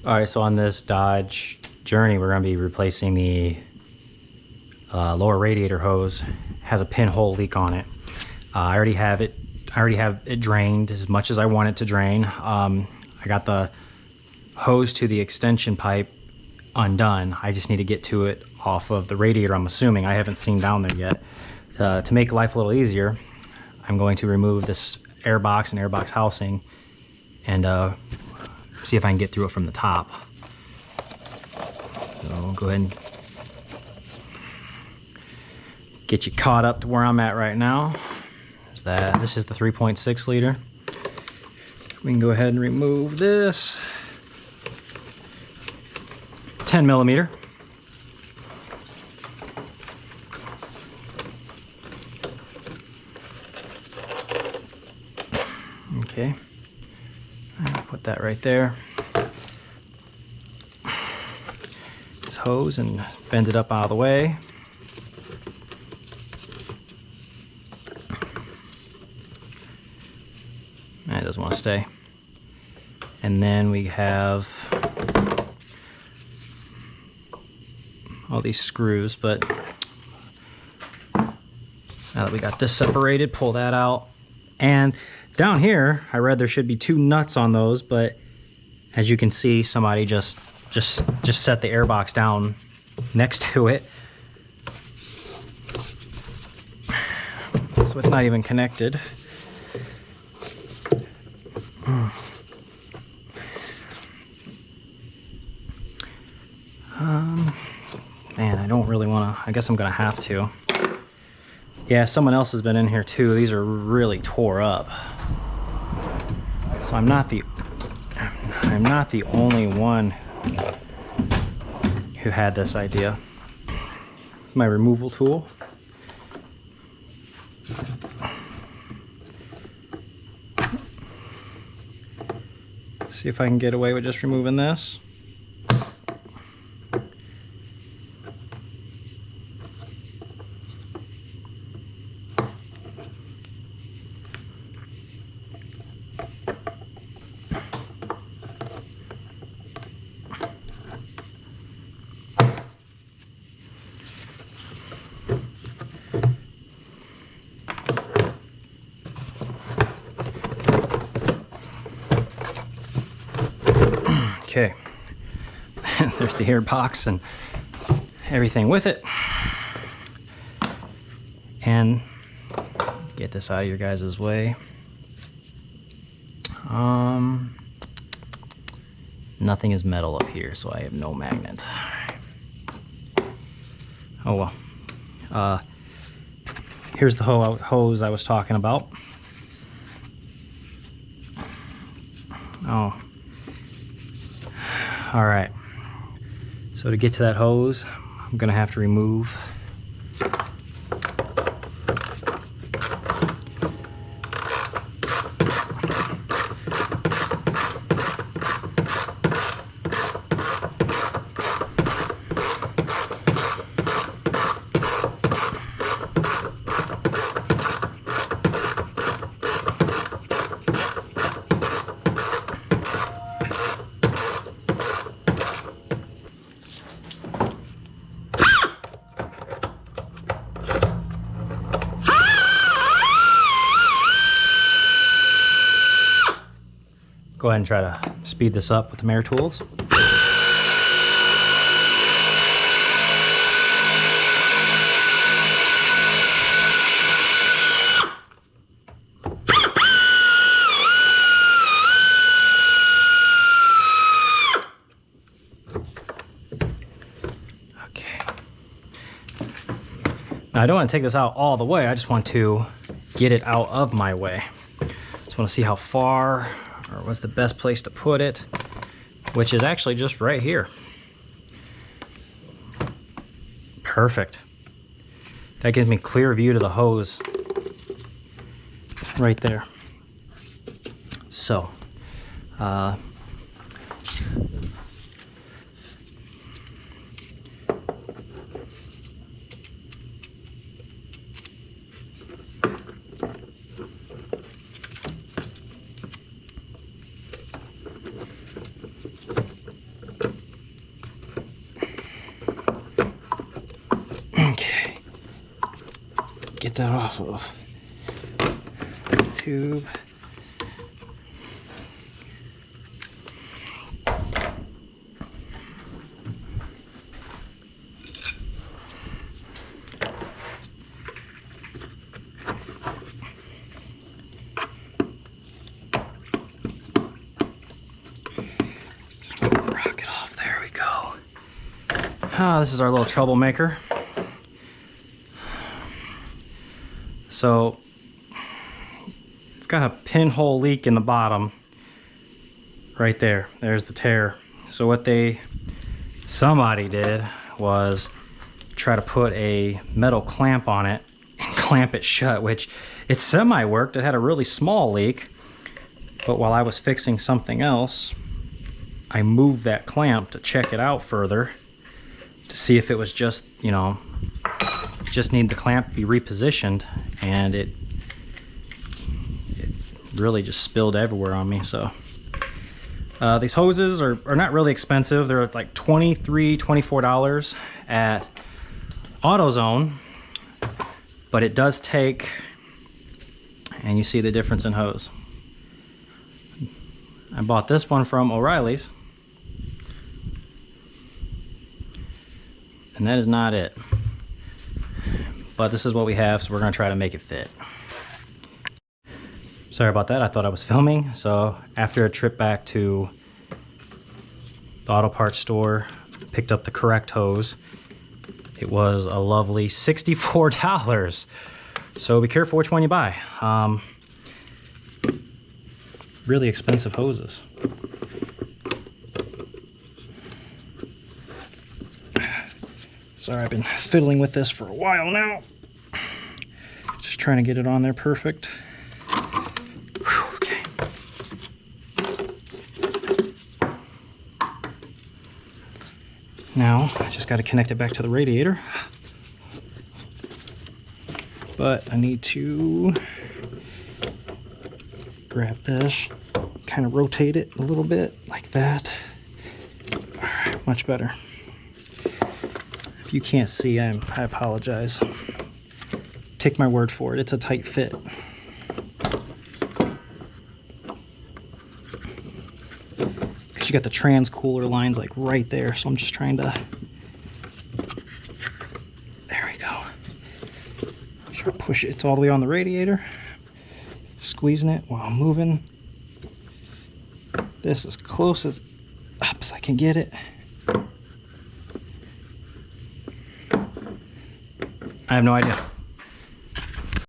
All right, so on this Dodge Journey, we're going to be replacing the lower radiator hose. It has a pinhole leak on it. I already have it drained as much as I want it to drain. I got the hose to the extension pipe undone. I just need to get to it off of the radiator, I'm assuming. I haven't seen down there yet. To make life a little easier, I'm going to remove this air box and air box housing and see if I can get through it from the top. So I'll go ahead and get you caught up to where I'm at right now. There's that. This is the 3.6 liter. We can go ahead and remove this 10 millimeter. Okay, put that right there. This hose and bend it up out of the way. It doesn't want to stay. And then we have all these screws, but now that we got this separated, pull that out. And down here, I read there should be 2 nuts on those, but as you can see, somebody just set the air box down next to it. So it's not even connected. Man, I don't really want to. I guess I'm gonna have to. Yeah, someone else has been in here too. These are really tore up. So I'm not the only one who had this idea. My removal tool. See if I can get away with just removing this. Okay, there's the air box and everything with it. And get this out of your guys' way. Nothing is metal up here, so I have no magnet. Oh well. Here's the hose I was talking about. Oh. All right, so to get to that hose, I'm gonna have to remove Go ahead and try to speed this up with the Mayor tools. Okay. Now I don't want to take this out all the way. I just want to get it out of my way. Just want to see how far, or what's the best place to put it, which is actually just right here. Perfect. That gives me clear view to the hose right there. So, get that off of. Tube. Rock it off. There we go. Ah, this is our little troublemaker. So it's got a pinhole leak in the bottom right there. There's the tear. So what somebody did was try to put a metal clamp on it and clamp it shut, which it semi worked. It had a really small leak, but while I was fixing something else, I moved that clamp to check it out further to see if it was just, you know, just need the clamp to be repositioned, and it really just spilled everywhere on me. So these hoses are not really expensive. They're like $24 at AutoZone, but it does take, and you see the difference in hose. I bought this one from O'Reilly's, and that is not it. But this is what we have, so we're gonna try to make it fit. Sorry about that, I thought I was filming. So after a trip back to the auto parts store, picked up the correct hose. It was a lovely $64. So be careful which one you buy. Really expensive hoses. Sorry, I've been fiddling with this for a while now. Just trying to get it on there perfect. Whew, okay. Now, I just got to connect it back to the radiator. But I need to grab this, kind of rotate it a little bit like that. All right, much better. If you can't see, I apologize. Take my word for it, it's a tight fit. Because you got the trans cooler lines like right there, so I'm just trying to, there we go. Sure, push it, it's all the way on the radiator. Squeezing it while I'm moving this as close as up as I can get it. I have no idea.